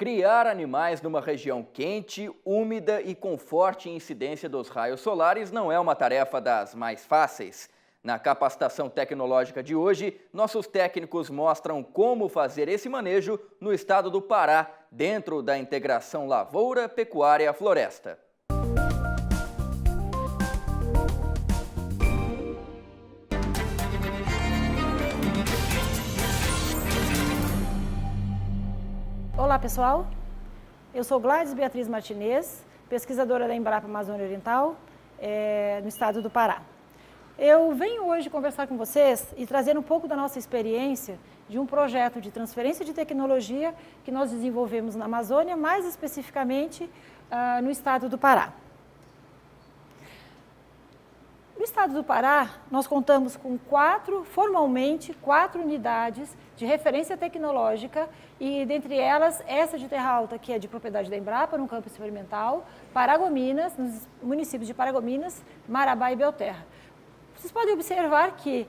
Criar animais numa região quente, úmida e com forte incidência dos raios solares não é uma tarefa das mais fáceis. Na capacitação tecnológica de hoje, nossos técnicos mostram como fazer esse manejo no estado do Pará, dentro da integração lavoura, pecuária, floresta. Olá pessoal, eu sou Gladys Beatriz Martinez, pesquisadora da Embrapa Amazônia Oriental, no estado do Pará. Eu venho hoje conversar com vocês e trazer um pouco da nossa experiência de um projeto de transferência de tecnologia que nós desenvolvemos na Amazônia, mais especificamente no estado do Pará. No estado do Pará, nós contamos com formalmente quatro unidades de referência tecnológica e, dentre elas, essa de Terra Alta, que é de propriedade da Embrapa, no campo experimental, Paragominas, nos municípios de Paragominas, Marabá e Belterra. Vocês podem observar que,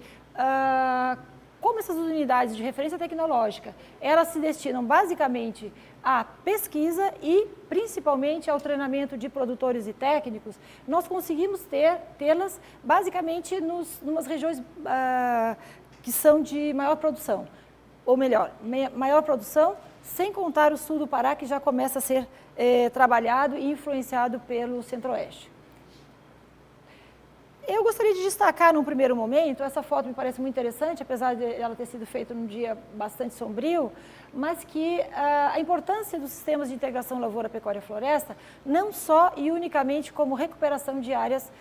como essas unidades de referência tecnológica, elas se destinam basicamente à pesquisa e principalmente ao treinamento de produtores e técnicos, nós conseguimos tê-las basicamente numas regiões que são de maior produção, ou melhor, maior produção, sem contar o sul do Pará, que já começa a ser trabalhado e influenciado pelo Centro-Oeste. Eu gostaria de destacar num primeiro momento, essa foto me parece muito interessante, apesar de ela ter sido feita num dia bastante sombrio, mas que a importância dos sistemas de integração lavoura, pecuária e floresta, não só e unicamente como recuperação de áreas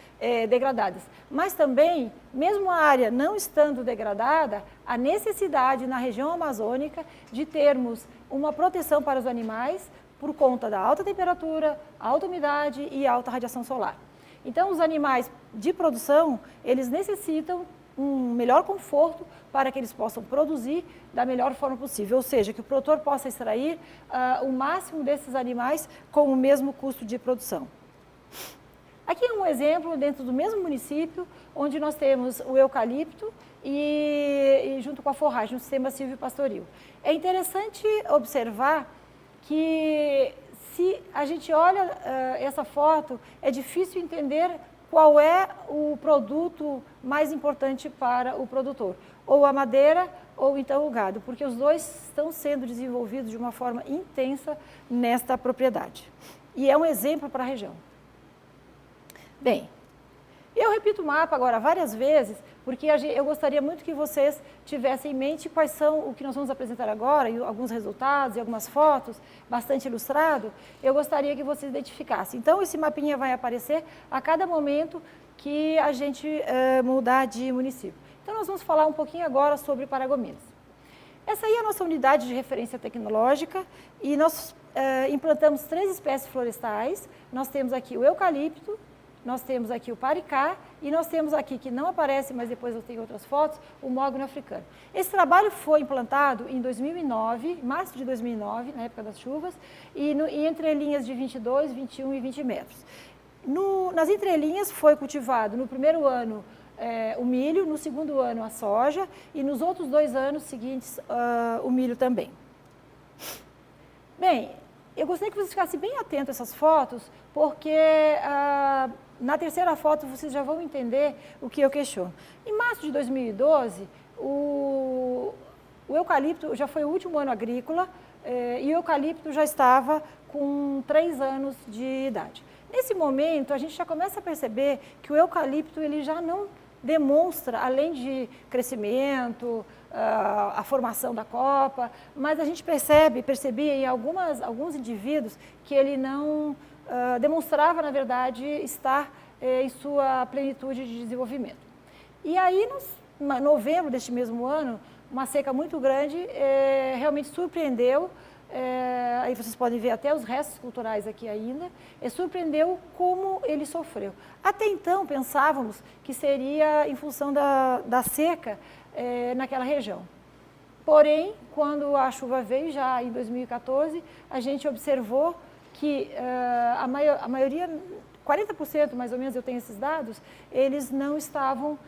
degradadas, mas também, mesmo a área não estando degradada, a necessidade na região amazônica de termos uma proteção para os animais por conta da alta temperatura, alta umidade e alta radiação solar. Então, os animais de produção, eles necessitam um melhor conforto para que eles possam produzir da melhor forma possível, ou seja, que o produtor possa extrair o máximo desses animais com o mesmo custo de produção. Aqui é um exemplo dentro do mesmo município, onde nós temos o eucalipto e junto com a forragem, o sistema silvopastoril. É interessante observar que se a gente olha essa foto, é difícil entender qual é o produto mais importante para o produtor, ou a madeira ou então o gado, porque os dois estão sendo desenvolvidos de uma forma intensa nesta propriedade. E é um exemplo para a região. Bem, eu repito o mapa agora várias vezes, porque eu gostaria muito que vocês tivessem em mente quais são o que nós vamos apresentar agora, e alguns resultados e algumas fotos, bastante ilustrado, eu gostaria que vocês identificassem. Então, esse mapinha vai aparecer a cada momento que a gente mudar de município. Então, nós vamos falar um pouquinho agora sobre Paragominas. Essa aí é a nossa unidade de referência tecnológica e nós implantamos 3 espécies florestais. Nós temos aqui o eucalipto, nós temos aqui o paricá e nós temos aqui, que não aparece, mas depois eu tenho outras fotos, o mogno africano. Esse trabalho foi implantado em 2009, março de 2009, na época das chuvas, e entre linhas de 22, 21 e 20 metros. Nas entrelinhas foi cultivado no primeiro ano o milho, no segundo ano a soja e nos outros 2 anos seguintes o milho também. Bem, eu gostaria que vocês ficassem bem atentos a essas fotos, porque na terceira foto vocês já vão entender o que eu questiono. Em março de 2012, o eucalipto já foi o último ano agrícola e o eucalipto já estava com 3 anos de idade. Nesse momento, a gente já começa a perceber que o eucalipto ele já não demonstra, além de crescimento, a formação da copa, mas a gente percebia em alguns indivíduos que ele não demonstrava, na verdade, estar em sua plenitude de desenvolvimento. E aí, em novembro deste mesmo ano, uma seca muito grande realmente surpreendeu, aí vocês podem ver até os restos culturais aqui ainda, e surpreendeu como ele sofreu. Até então, pensávamos que seria em função da seca naquela região. Porém, quando a chuva veio, já em 2014, a gente observou que a maioria, 40% mais ou menos, eu tenho esses dados, eles não estavam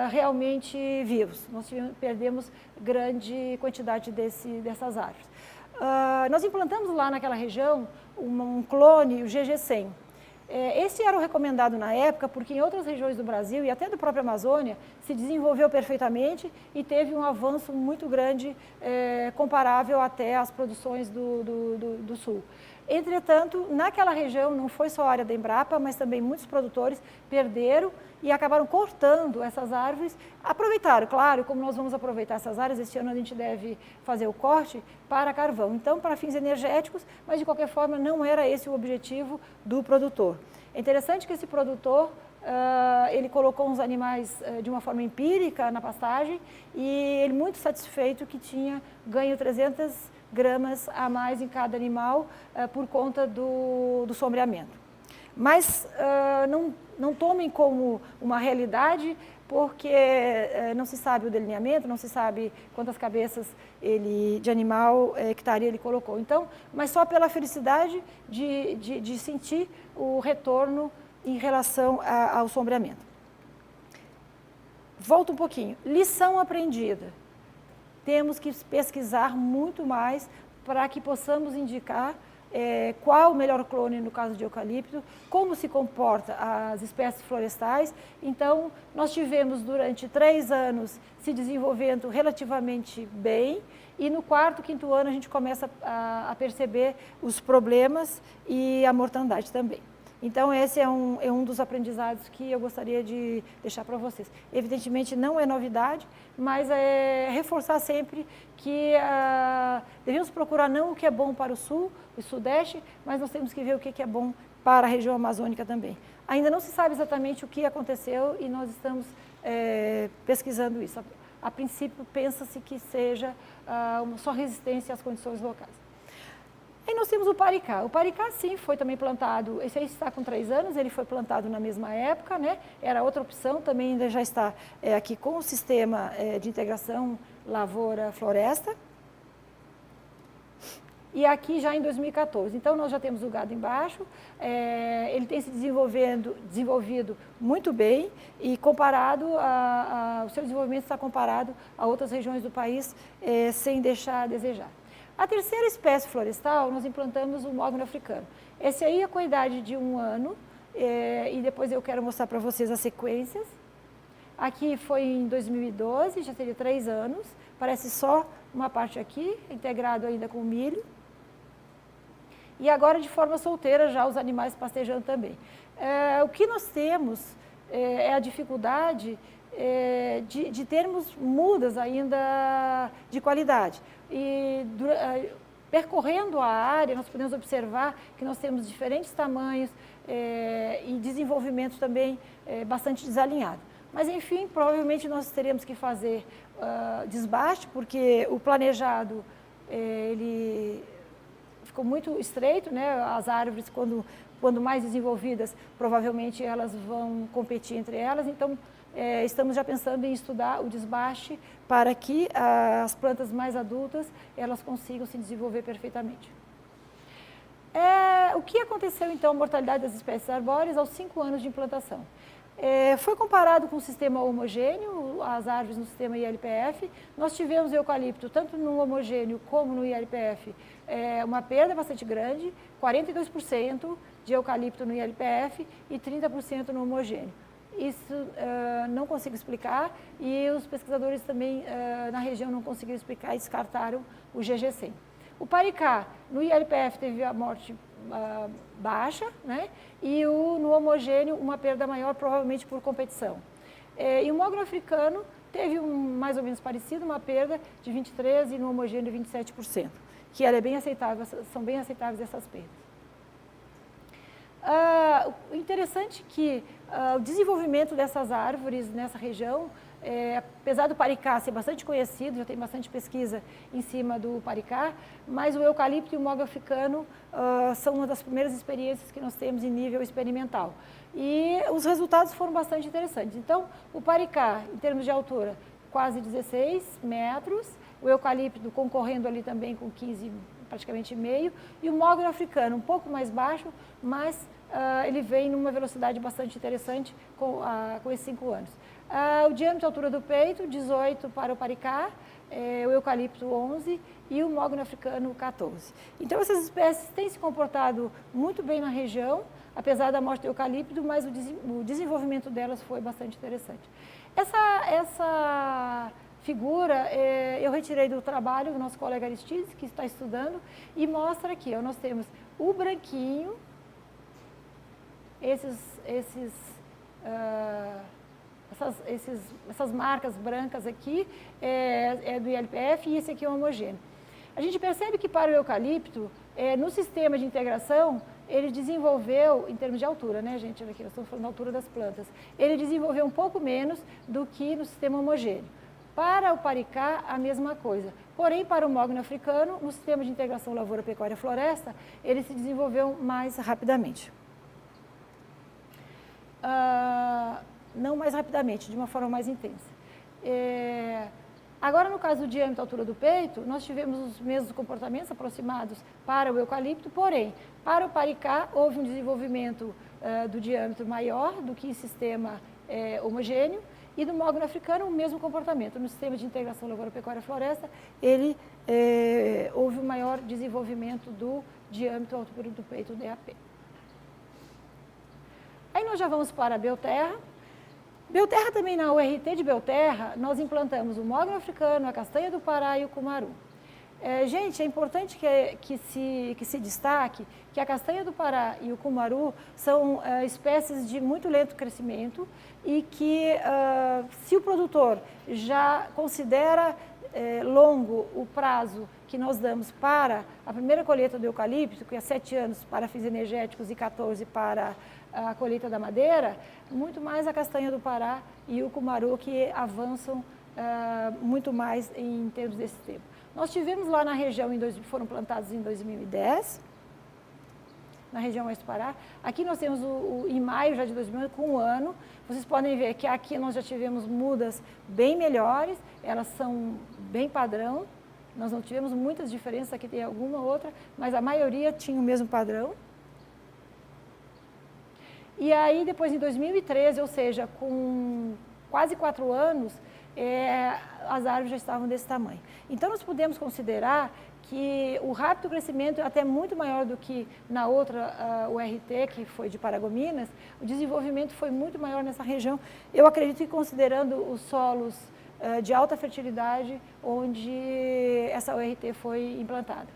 realmente vivos. Nós perdemos grande quantidade dessas árvores. Nós implantamos lá naquela região um clone, o GG100. Esse era o recomendado na época, porque em outras regiões do Brasil e até do próprio Amazônia se desenvolveu perfeitamente e teve um avanço muito grande, comparável até às produções do Sul. Entretanto, naquela região, não foi só a área da Embrapa, mas também muitos produtores perderam e acabaram cortando essas árvores. Aproveitaram, claro, como nós vamos aproveitar essas áreas, este ano a gente deve fazer o corte para carvão. Então, para fins energéticos, mas de qualquer forma não era esse o objetivo do produtor. É interessante que esse produtor, ele colocou uns animais de uma forma empírica na pastagem e ele muito satisfeito que tinha ganho 300 gramas a mais em cada animal por conta do sombreamento. Mas não tomem como uma realidade, porque não se sabe o delineamento, não se sabe quantas cabeças de animal hectare ele colocou. Então, mas só pela felicidade de sentir o retorno em relação ao sombreamento. Volto um pouquinho. Lição aprendida. Temos que pesquisar muito mais para que possamos indicar qual o melhor clone no caso de eucalipto, como se comporta as espécies florestais. Então, nós tivemos durante 3 anos se desenvolvendo relativamente bem e no 4º, 5º ano a gente começa a perceber os problemas e a mortandade também. Então, esse é um dos aprendizados que eu gostaria de deixar para vocês. Evidentemente, não é novidade, mas é reforçar sempre que devemos procurar não o que é bom para o Sul e Sudeste, mas nós temos que ver o que é bom para a região amazônica também. Ainda não se sabe exatamente o que aconteceu e nós estamos pesquisando isso. A princípio, pensa-se que seja uma só resistência às condições locais. Aí nós temos o Paricá. O Paricá, sim, foi também plantado, esse aí está com 3 anos, ele foi plantado na mesma época, né? Era outra opção, também ainda já está aqui com o sistema de integração lavoura-floresta. E aqui já em 2014. Então, nós já temos o gado embaixo, ele tem se desenvolvido muito bem e comparado, o seu desenvolvimento está comparado a outras regiões do país, sem deixar a desejar. A terceira espécie florestal, nós implantamos o mogno africano. Esse aí é com a idade de 1 ano, e depois eu quero mostrar para vocês as sequências. Aqui foi em 2012, já teria 3 anos, parece só uma parte aqui, integrado ainda com milho. E agora de forma solteira já os animais pastejando também. O que nós temos é a dificuldade de termos mudas ainda de qualidade. E percorrendo a área, nós podemos observar que nós temos diferentes tamanhos e desenvolvimento também bastante desalinhado. Mas, enfim, provavelmente nós teremos que fazer desbaste, porque o planejado ele ficou muito estreito, né? As árvores, quando mais desenvolvidas, provavelmente elas vão competir entre elas. Então, estamos já pensando em estudar o desbaste para que as plantas mais adultas elas consigam se desenvolver perfeitamente. O que aconteceu então a mortalidade das espécies arbóreas aos 5 anos de implantação? Foi comparado com o sistema homogêneo, as árvores no sistema ILPF. Nós tivemos eucalipto tanto no homogêneo como no ILPF, uma perda bastante grande, 42% de eucalipto no ILPF e 30% no homogêneo. Isso não consigo explicar e os pesquisadores também na região não conseguiram explicar e descartaram o GG100. O Paricá, no ILPF, teve a morte baixa, né? E no homogêneo uma perda maior, provavelmente por competição. E o mogno africano teve mais ou menos parecido, uma perda de 23% e no homogêneo 27%, que ela é bem aceitável, são bem aceitáveis essas perdas. O interessante é que o desenvolvimento dessas árvores nessa região, apesar do Paricá ser bastante conhecido, já tem bastante pesquisa em cima do Paricá, mas o eucalipto e o mogno africano são uma das primeiras experiências que nós temos em nível experimental. E os resultados foram bastante interessantes. Então, o Paricá, em termos de altura, quase 16 metros, o eucalipto concorrendo ali também com 15, praticamente meio, e o mogno africano um pouco mais baixo, mas ele vem numa velocidade bastante interessante com esses 5 anos. O diâmetro e altura do peito, 18 para o paricá, o eucalipto 11 e o mogno africano 14. Então essas espécies têm se comportado muito bem na região, apesar da morte do eucalipto, mas o desenvolvimento delas foi bastante interessante. Essa figura eu retirei do trabalho do nosso colega Aristides, que está estudando, e mostra aqui, nós temos o branquinho, essas marcas brancas aqui é do ILPF e esse aqui é homogêneo. A gente percebe que para o eucalipto, no sistema de integração, ele desenvolveu, em termos de altura, né, gente? Olha aqui, nós estamos falando da altura das plantas. Ele desenvolveu um pouco menos do que no sistema homogêneo. Para o paricá, a mesma coisa. Porém, para o mogno africano, no sistema de integração lavoura, pecuária, floresta, ele se desenvolveu mais rapidamente. Não mais rapidamente, de uma forma mais intensa. Agora, no caso do diâmetro e altura do peito, nós tivemos os mesmos comportamentos aproximados para o eucalipto, porém, para o paricá, houve um desenvolvimento do diâmetro maior do que em sistema homogêneo, e do mogno africano, o mesmo comportamento. No sistema de integração lavoura, pecuária, floresta, houve um maior desenvolvimento do diâmetro e altura do peito, DAP. Aí nós já vamos para a Belterra. Belterra também, na URT de Belterra, nós implantamos o mogno africano, a castanha do Pará e o cumaru. Gente, é importante que se destaque que a castanha do Pará e o cumaru são espécies de muito lento crescimento e que, se o produtor já considera longo o prazo que nós damos para a primeira colheita do eucalipto, que é 7 anos para fins energéticos e 14 para a colheita da madeira, muito mais a castanha do Pará e o cumaru que avançam muito mais em termos desse tempo. Nós tivemos lá na região, foram plantados em 2010, na região oeste do Pará. Aqui nós temos em maio já de 2011, com 1 ano. Vocês podem ver que aqui nós já tivemos mudas bem melhores, elas são bem padrão. Nós não tivemos muitas diferenças, aqui tem alguma outra, mas a maioria tinha o mesmo padrão. E aí, depois, em 2013, ou seja, com quase 4 anos, as árvores já estavam desse tamanho. Então, nós podemos considerar que o rápido crescimento é até muito maior do que na outra URT, que foi de Paragominas, o desenvolvimento foi muito maior nessa região. Eu acredito que, considerando os solos de alta fertilidade, onde essa URT foi implantada.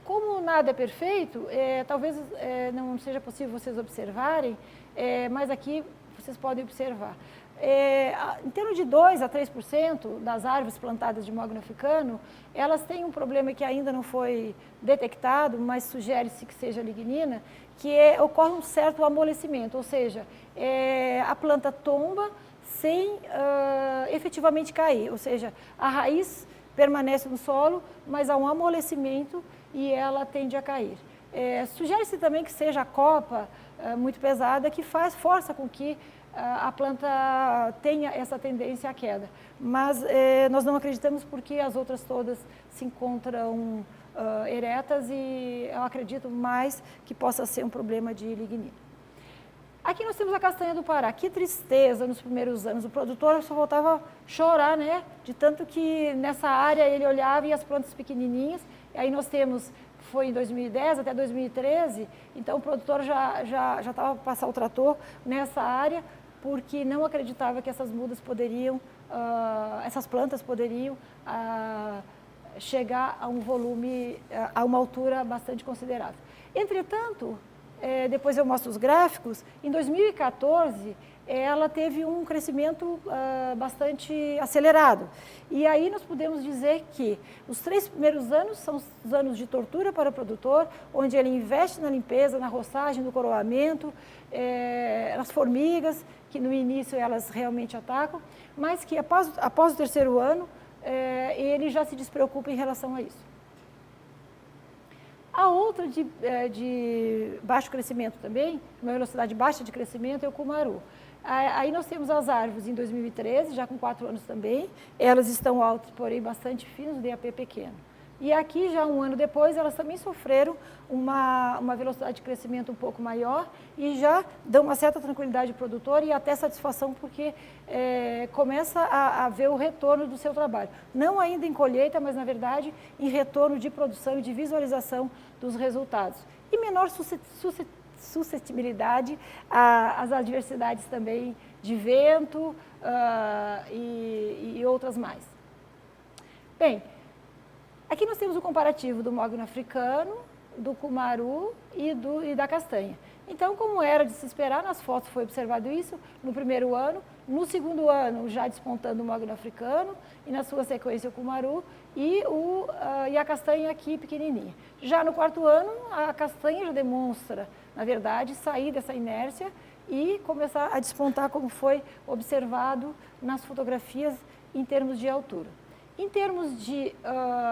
Como nada é perfeito, talvez não seja possível vocês observarem, mas aqui vocês podem observar. Em torno de 2 a 3% das árvores plantadas de mogno africano, elas têm um problema que ainda não foi detectado, mas sugere-se que seja lignina, que ocorre um certo amolecimento, ou seja, a planta tomba sem efetivamente cair, ou seja, a raiz permanece no solo, mas há um amolecimento e ela tende a cair. Sugere-se também que seja a copa muito pesada, que força com que a planta tenha essa tendência à queda. Mas nós não acreditamos porque as outras todas se encontram eretas e eu acredito mais que possa ser um problema de lignina. Aqui nós temos a castanha do Pará. Que tristeza nos primeiros anos. O produtor só voltava a chorar, né? De tanto que nessa área ele olhava e as plantas pequenininhas. E aí nós temos, foi em 2010 até 2013, então o produtor já estava para passar o trator nessa área, porque não acreditava que essas mudas poderiam, essas plantas poderiam chegar a um volume, a uma altura bastante considerável. Entretanto, depois eu mostro os gráficos, em 2014 ela teve um crescimento bastante acelerado. E aí nós podemos dizer que os 3 primeiros anos são os anos de tortura para o produtor, onde ele investe na limpeza, na roçagem, no coroamento, nas formigas, que no início elas realmente atacam, mas que após o 3º ano, ele já se despreocupa em relação a isso. A outra de baixo crescimento também, uma velocidade baixa de crescimento, é o cumaru. Aí nós temos as árvores em 2013, já com 4 anos também, elas estão altas, porém bastante finas, o DAP pequeno. E aqui, já um ano depois, elas também sofreram uma velocidade de crescimento um pouco maior e já dão uma certa tranquilidade ao produtor e até satisfação, porque começa a ver o retorno do seu trabalho. Não ainda em colheita, mas, na verdade, em retorno de produção e de visualização dos resultados. E menor suscetibilidade às adversidades também de vento e outras mais. Bem, aqui nós temos o comparativo do mogno africano, do cumaru e da castanha. Então, como era de se esperar, nas fotos foi observado isso no primeiro ano, no segundo ano já despontando o mogno africano e na sua sequência o cumaru e a castanha aqui pequenininha. Já no quarto ano, a castanha já demonstra, na verdade, sair dessa inércia e começar a despontar, como foi observado nas fotografias em termos de altura. Em termos de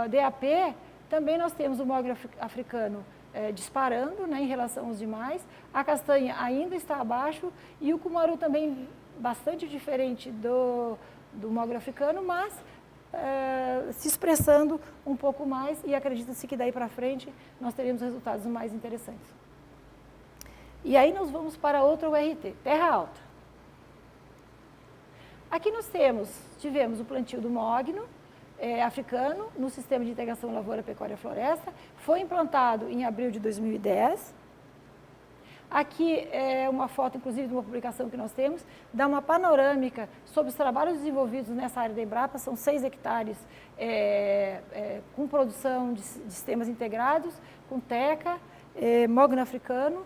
DAP, também nós temos o mogno africano disparando, né, em relação aos demais, a castanha ainda está abaixo e o cumaru também bastante diferente do mogno africano, mas se expressando um pouco mais e acredita-se que daí para frente nós teremos resultados mais interessantes. E aí nós vamos para outra URT, terra alta. Aqui nós tivemos o plantio do mogno africano no Sistema de Integração Lavoura, Pecuária e Floresta, foi implantado em abril de 2010. Aqui é uma foto, inclusive, de uma publicação que nós temos, dá uma panorâmica sobre os trabalhos desenvolvidos nessa área da Embrapa, são 6 hectares com produção de sistemas integrados, com teca, mogno africano.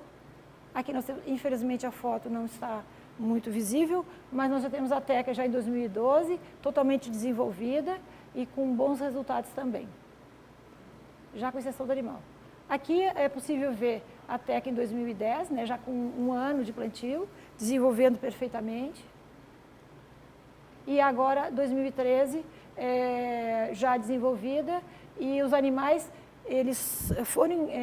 Aqui nós temos, infelizmente a foto não está muito visível, mas nós já temos a teca já em 2012, totalmente desenvolvida e com bons resultados também, já com exceção do animal. Aqui é possível ver a teca em 2010, né, já com um ano de plantio, desenvolvendo perfeitamente. E agora, 2013, já desenvolvida e os animais, eles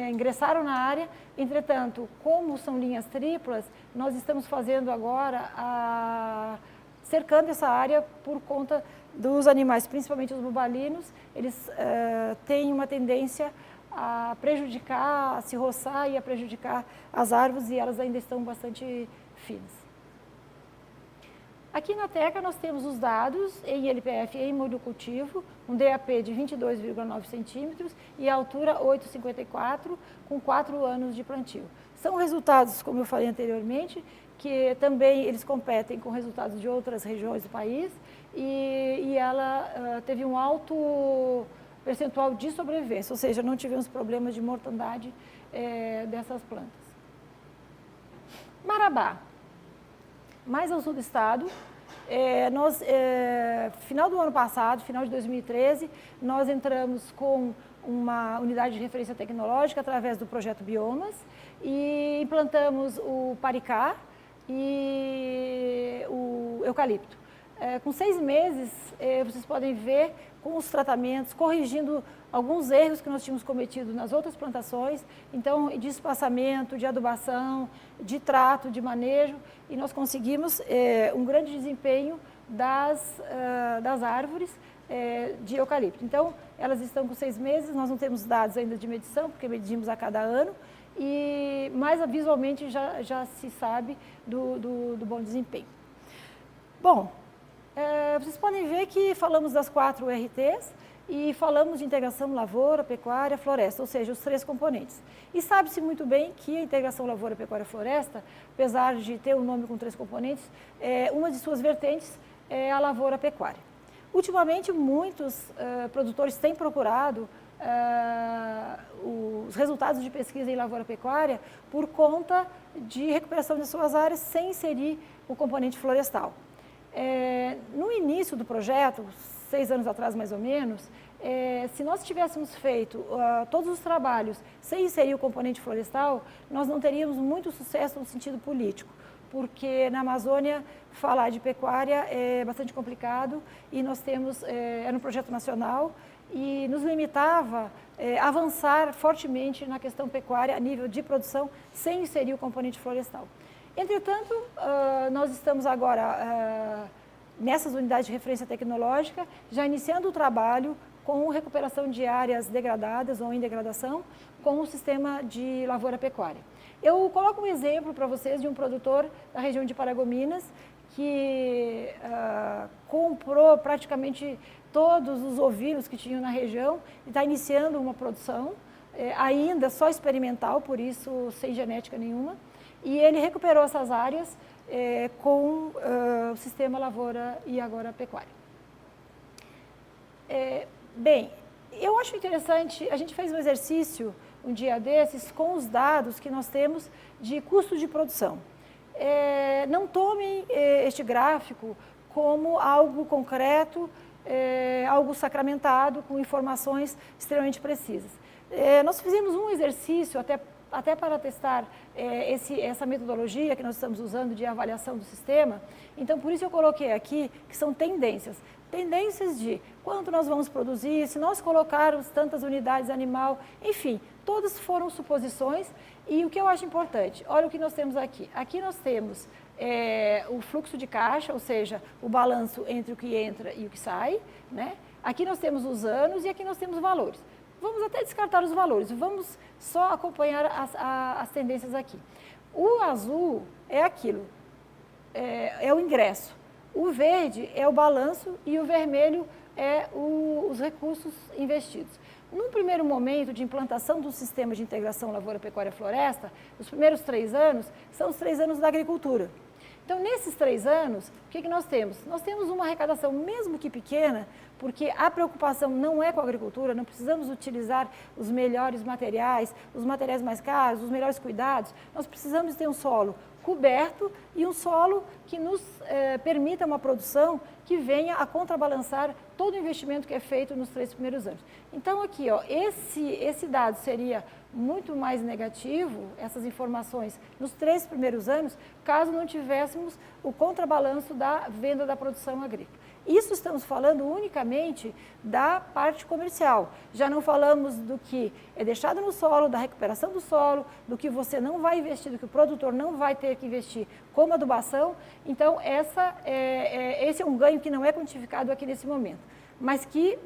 ingressaram na área. Entretanto, como são linhas triplas, nós estamos fazendo agora, cercando essa área por conta dos animais, principalmente os bubalinos, eles têm uma tendência a prejudicar, a se roçar e a prejudicar as árvores e elas ainda estão bastante finas. Aqui na teca nós temos os dados em LPF e em monocultivo, um DAP de 22,9 centímetros e a altura 8,54, com 4 anos de plantio. São resultados, como eu falei anteriormente, que também eles competem com resultados de outras regiões do país e ela teve um alto percentual de sobrevivência, ou seja, não tivemos problemas de mortandade dessas plantas. Marabá, mais ao sul do estado, final do ano passado, final de 2013, nós entramos com uma unidade de referência tecnológica através do projeto Biomas e implantamos o paricá e o eucalipto. Com 6 meses, vocês podem ver com os tratamentos, corrigindo alguns erros que nós tínhamos cometido nas outras plantações, então de espaçamento, de adubação, de trato, de manejo, e nós conseguimos um grande desempenho das árvores de eucalipto. Então, elas estão com 6 meses, nós não temos dados ainda de medição, porque medimos a cada ano, mas visualmente já se sabe do bom desempenho. Bom, vocês podem ver que falamos das 4 URTs e falamos de integração lavoura, pecuária, floresta, ou seja, os 3 componentes. E sabe-se muito bem que a integração lavoura, pecuária, floresta, apesar de ter um nome com 3 componentes, uma de suas vertentes é a lavoura pecuária. Ultimamente, muitos produtores têm procurado os resultados de pesquisa em lavoura pecuária por conta de recuperação de suas áreas sem inserir o componente florestal. No início do projeto, 6 anos atrás mais ou menos, se nós tivéssemos feito todos os trabalhos sem inserir o componente florestal, nós não teríamos muito sucesso no sentido político, porque na Amazônia falar de pecuária é bastante complicado e nós temos, era um projeto nacional e nos limitava a avançar fortemente na questão pecuária a nível de produção sem inserir o componente florestal. Entretanto, nós estamos agora nessas unidades de referência tecnológica, já iniciando o trabalho com recuperação de áreas degradadas ou em degradação com o sistema de lavoura-pecuária. Eu coloco um exemplo para vocês de um produtor da região de Paragominas que comprou praticamente todos os ovinos que tinham na região e está iniciando uma produção, ainda só experimental, por isso sem genética nenhuma, e ele recuperou essas áreas com o sistema lavoura e agora pecuária. Bem, eu acho interessante, a gente fez um exercício um dia desses com os dados que nós temos de custos de produção. Não tomem este gráfico como algo concreto, algo sacramentado, com informações extremamente precisas. Nós fizemos um exercício até para testar essa metodologia que nós estamos usando de avaliação do sistema. Então, por isso eu coloquei aqui que são tendências. Tendências de quanto nós vamos produzir, se nós colocarmos tantas unidades animal, enfim, todas foram suposições. E o que eu acho importante, olha o que nós temos aqui. Aqui nós temos o fluxo de caixa, ou seja, o balanço entre o que entra e o que sai, né? Aqui nós temos os anos e aqui nós temos valores. Vamos até descartar os valores, vamos só acompanhar as tendências aqui. O azul é aquilo, é o ingresso. O verde é o balanço e o vermelho é os recursos investidos. Num primeiro momento de implantação do sistema de integração lavoura-pecuária-floresta, os primeiros 3 anos são os 3 anos da agricultura. Então, nesses 3 anos, o que nós temos? Nós temos uma arrecadação, mesmo que pequena, porque a preocupação não é com a agricultura, não precisamos utilizar os melhores materiais, os materiais mais caros, os melhores cuidados. Nós precisamos ter um solo coberto e um solo que nos permita uma produção que venha a contrabalançar todo o investimento que é feito nos 3 primeiros anos. Então, aqui, ó, esse dado seria muito mais negativo, essas informações, nos 3 primeiros anos, caso não tivéssemos o contrabalanço da venda da produção agrícola. Isso estamos falando unicamente da parte comercial. Já não falamos do que é deixado no solo, da recuperação do solo, do que você não vai investir, do que o produtor não vai ter que investir como adubação. Então, esse é um ganho que não é quantificado aqui nesse momento, mas que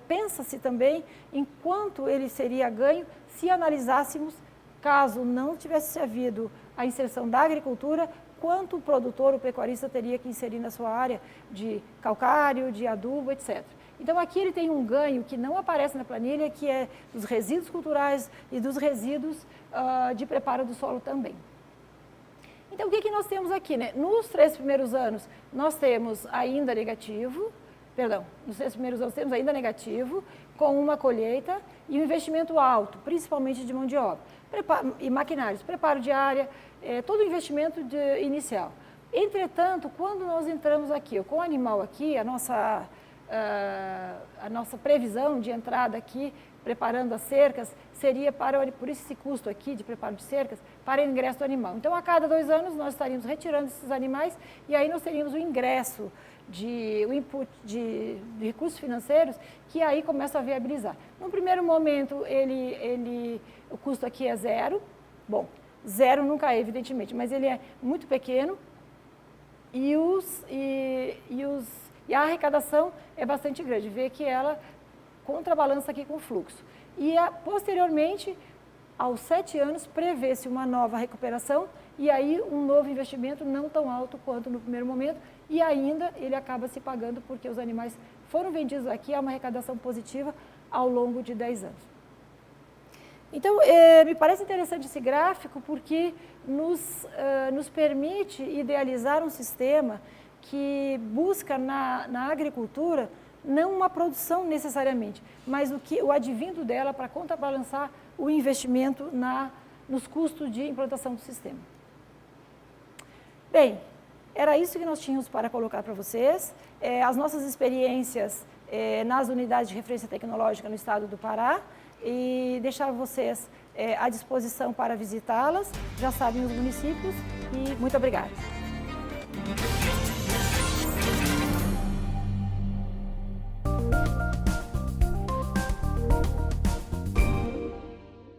pensa-se também em quanto ele seria ganho se analisássemos, caso não tivesse havido a inserção da agricultura, quanto o produtor, o pecuarista, teria que inserir na sua área de calcário, de adubo, etc. Então, aqui ele tem um ganho que não aparece na planilha, que é dos resíduos culturais e dos resíduos de preparo do solo também. Então, o que nós temos aqui, né? Nos 3 primeiros anos, nós temos ainda negativo, nos 3 primeiros anos temos ainda negativo, com uma colheita e um investimento alto, principalmente de mão de obra e maquinários, preparo de área, todo o investimento inicial. Entretanto, quando nós entramos aqui, com o animal aqui, a nossa previsão de entrada aqui, preparando as cercas, seria por esse custo aqui de preparo de cercas, para o ingresso do animal. Então, a cada 2 anos, nós estaríamos retirando esses animais e aí nós teríamos o ingresso o input de recursos financeiros, que aí começa a viabilizar. No primeiro momento, o custo aqui é 0. Bom, 0 nunca é, evidentemente, mas ele é muito pequeno e a arrecadação é bastante grande. Vê que ela contrabalança aqui com o fluxo. E, posteriormente, aos 7 anos, prevê-se uma nova recuperação e aí um novo investimento não tão alto quanto no primeiro momento, e ainda ele acaba se pagando porque os animais foram vendidos aqui, há uma arrecadação positiva ao longo de 10 anos. Então, me parece interessante esse gráfico porque nos permite idealizar um sistema que busca na agricultura não uma produção necessariamente, mas o advindo dela para contrabalançar o investimento nos custos de implantação do sistema. Bem, era isso que nós tínhamos para colocar para vocês. As nossas experiências nas unidades de referência tecnológica no estado do Pará e deixar vocês à disposição para visitá-las. Já sabem os municípios e muito obrigada.